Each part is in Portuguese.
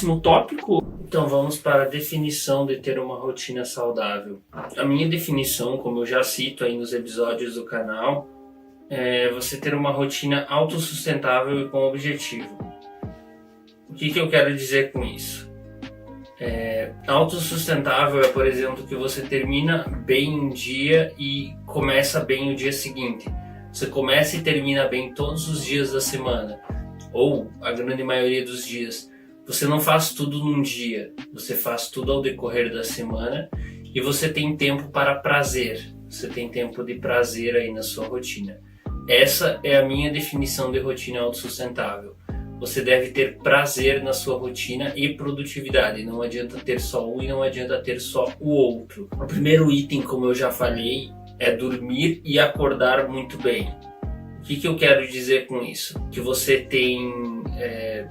Próximo tópico, então vamos para a definição de ter uma rotina saudável. A minha definição, como eu já cito aí nos episódios do canal, é você ter uma rotina autossustentável e com objetivo. O que eu quero dizer com isso? Autossustentável é, por exemplo, que você termina bem um dia e começa bem o dia seguinte. Você começa e termina bem todos os dias da semana, ou a grande maioria dos dias. Você não faz tudo num dia, você faz tudo ao decorrer da semana e você tem tempo para prazer. Você tem tempo de prazer aí na sua rotina. Essa é a minha definição de rotina autossustentável. Você deve ter prazer na sua rotina e produtividade. Não adianta ter só um e não adianta ter só o outro. O primeiro item, como eu já falei, é dormir e acordar muito bem. O que eu quero dizer com isso? Que você tem,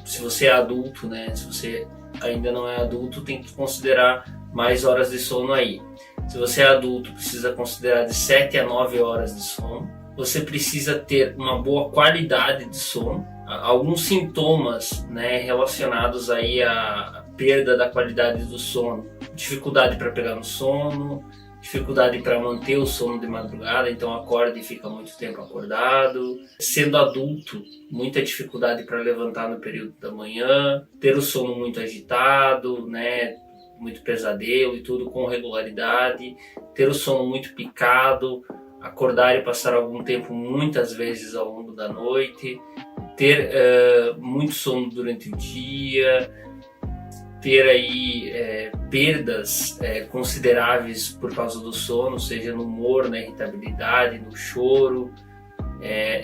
se você é adulto, né? Se você ainda não é adulto, tem que considerar mais horas de sono aí. Se você é adulto, precisa considerar de 7 a 9 horas de sono. Você precisa ter uma boa qualidade de sono. Alguns sintomas, né, relacionados aí à perda da qualidade do sono. Dificuldade para pegar no sono, dificuldade para manter o sono de madrugada, então acorda e fica muito tempo acordado. Sendo adulto, muita dificuldade para levantar no período da manhã, ter o sono muito agitado, né, muito pesadelo e tudo com regularidade, ter o sono muito picado, acordar e passar algum tempo muitas vezes ao longo da noite, ter muito sono durante o dia, ter aí perdas consideráveis por causa do sono, seja no humor, na irritabilidade, no choro,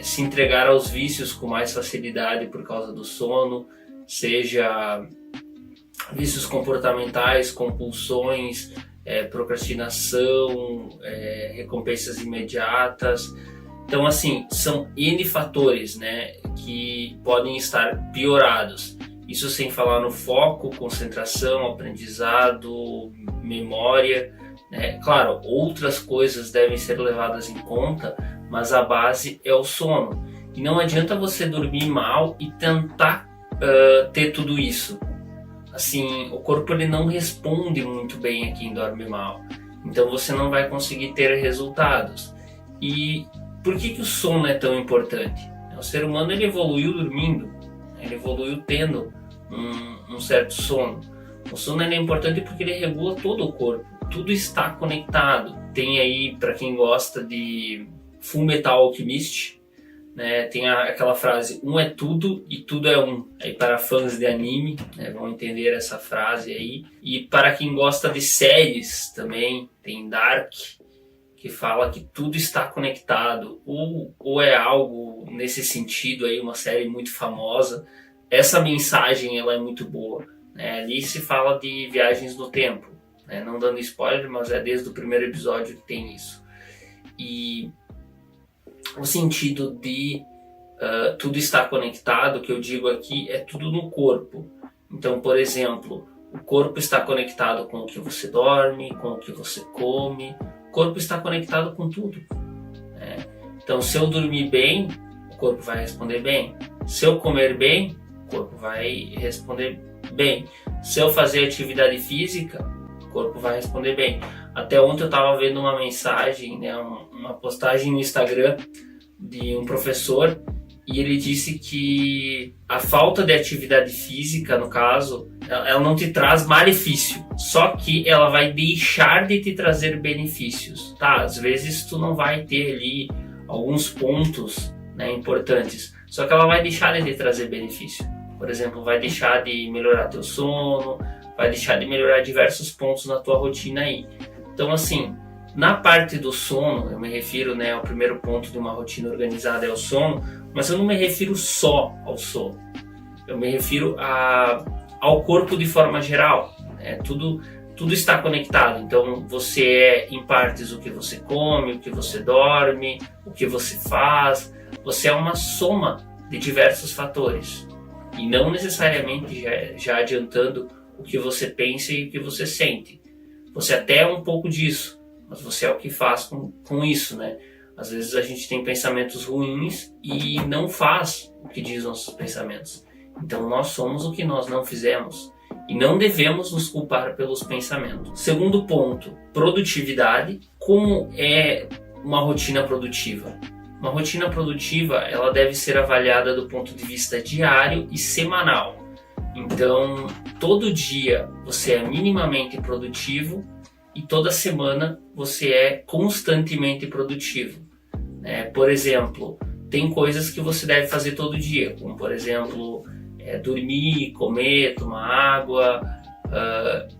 se entregar aos vícios com mais facilidade por causa do sono, seja vícios comportamentais, compulsões, procrastinação, recompensas imediatas. Então, assim, são N fatores, né, que podem estar piorados. Isso sem falar no foco, concentração, aprendizado, memória, né? Claro, outras coisas devem ser levadas em conta, mas a base é o sono. E não adianta você dormir mal e tentar ter tudo isso. Assim, o corpo ele não responde muito bem a quem dorme mal. Então você não vai conseguir ter resultados. E por que o sono é tão importante? O ser humano ele evoluiu dormindo, ele evoluiu tendo um certo sono. O sono é importante porque ele regula todo o corpo, tudo está conectado. Tem aí, para quem gosta de Fullmetal Alchemist, né, tem aquela frase, um é tudo e tudo é um. Aí para fãs de anime, né, vão entender essa frase aí. E para quem gosta de séries também, tem Dark, que fala que tudo está conectado, ou é algo nesse sentido aí, uma série muito famosa. Essa mensagem ela é muito boa, né? Ali se fala de viagens no tempo, né? Não dando spoiler, mas é desde o primeiro episódio que tem isso. E o sentido de tudo está conectado, que eu digo aqui, é tudo no corpo. Então, por exemplo, o corpo está conectado com o que você dorme, com o que você come. O corpo está conectado com tudo, né? Então, se eu dormir bem, o corpo vai responder bem. Se eu comer bem, o corpo vai responder bem. Se eu fazer atividade física, o corpo vai responder bem. Até ontem eu estava vendo uma mensagem, né, uma postagem no Instagram de um professor, e ele disse que a falta de atividade física, no caso, ela não te traz malefício, só que ela vai deixar de te trazer benefícios. Tá, às vezes tu não vai ter ali alguns pontos, né, importantes, só que ela vai deixar de te trazer benefício. Por exemplo, vai deixar de melhorar teu sono, vai deixar de melhorar diversos pontos na tua rotina aí. Então, assim, na parte do sono, eu me refiro, né, ao primeiro ponto de uma rotina organizada é o sono, mas eu não me refiro só ao sono. Eu me refiro ao corpo de forma geral, né? Tudo está conectado. Então, você é, em partes, o que você come, o que você dorme, o que você faz. Você é uma soma de diversos fatores. E não necessariamente já adiantando o que você pensa e o que você sente. Você até é um pouco disso, mas você é o que faz com isso, né? Às vezes a gente tem pensamentos ruins e não faz o que diz nossos pensamentos. Então nós somos o que nós não fizemos. E não devemos nos culpar pelos pensamentos. Segundo ponto, produtividade. Como é uma rotina produtiva? Uma rotina produtiva, ela deve ser avaliada do ponto de vista diário e semanal. Então, todo dia você é minimamente produtivo e toda semana você é constantemente produtivo. Por exemplo, tem coisas que você deve fazer todo dia, como por exemplo, dormir, comer, tomar água,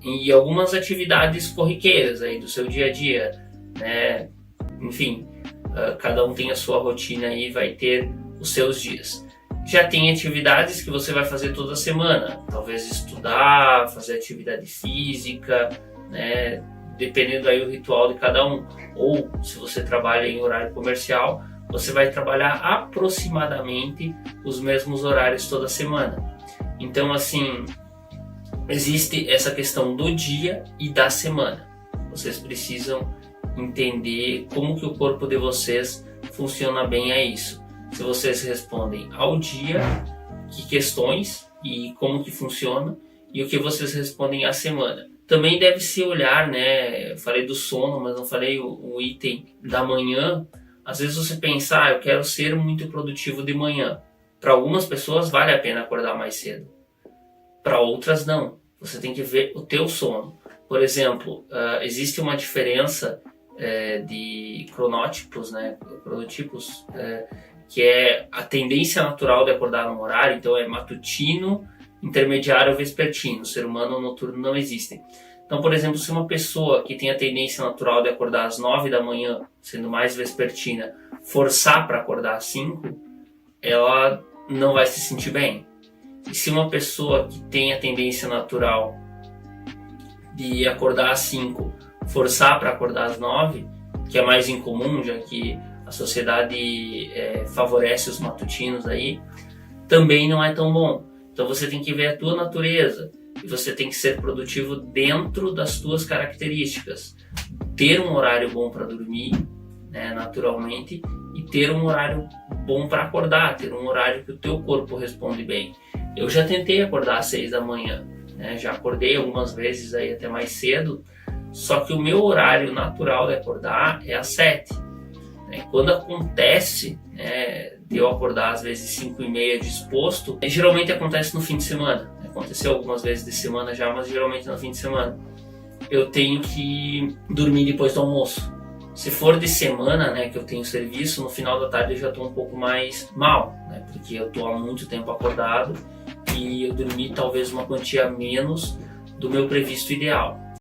e algumas atividades corriqueiras aí do seu dia a dia, né? Enfim, cada um tem a sua rotina e vai ter os seus dias. Já tem atividades que você vai fazer toda semana, talvez estudar, fazer atividade física, né? Dependendo aí do ritual de cada um. Ou se você trabalha em horário comercial, você vai trabalhar aproximadamente os mesmos horários toda semana. Então, assim, existe essa questão do dia e da semana. Vocês precisam entender como que o corpo de vocês funciona bem a isso. Se vocês respondem ao dia, que questões e como que funciona, e o que vocês respondem à semana. Também deve se olhar, né? Eu falei do sono, mas não falei o item da manhã. Às vezes você pensa, eu quero ser muito produtivo de manhã. Para algumas pessoas vale a pena acordar mais cedo. Para outras não. Você tem que ver o teu sono. Por exemplo, existe uma diferença de cronótipos, né? Cronotipos, que é a tendência natural de acordar num horário. Então é matutino, intermediário ou vespertino. O ser humano noturno não existe. Então, por exemplo, se uma pessoa que tem a tendência natural de acordar às 9 da manhã, sendo mais vespertina, forçar para acordar às 5, ela não vai se sentir bem. E se uma pessoa que tem a tendência natural de acordar às 5, forçar para acordar às 9, que é mais incomum, já que a sociedade favorece os matutinos aí, também não é tão bom. Então você tem que ver a tua natureza e você tem que ser produtivo dentro das tuas características. Ter um horário bom para dormir, né, naturalmente, e ter um horário bom para acordar, ter um horário que o teu corpo responde bem. Eu já tentei acordar às 6 da manhã, né, já acordei algumas vezes aí até mais cedo, só que o meu horário natural de acordar é às 7. Quando acontece, de eu acordar às vezes 5h30 disposto, geralmente acontece no fim de semana. Aconteceu algumas vezes de semana já, mas geralmente no fim de semana. Eu tenho que dormir depois do almoço. Se for de semana, né, que eu tenho serviço, no final da tarde eu já estou um pouco mais mal, né, porque eu estou há muito tempo acordado e eu dormi talvez uma quantia menos do meu previsto ideal.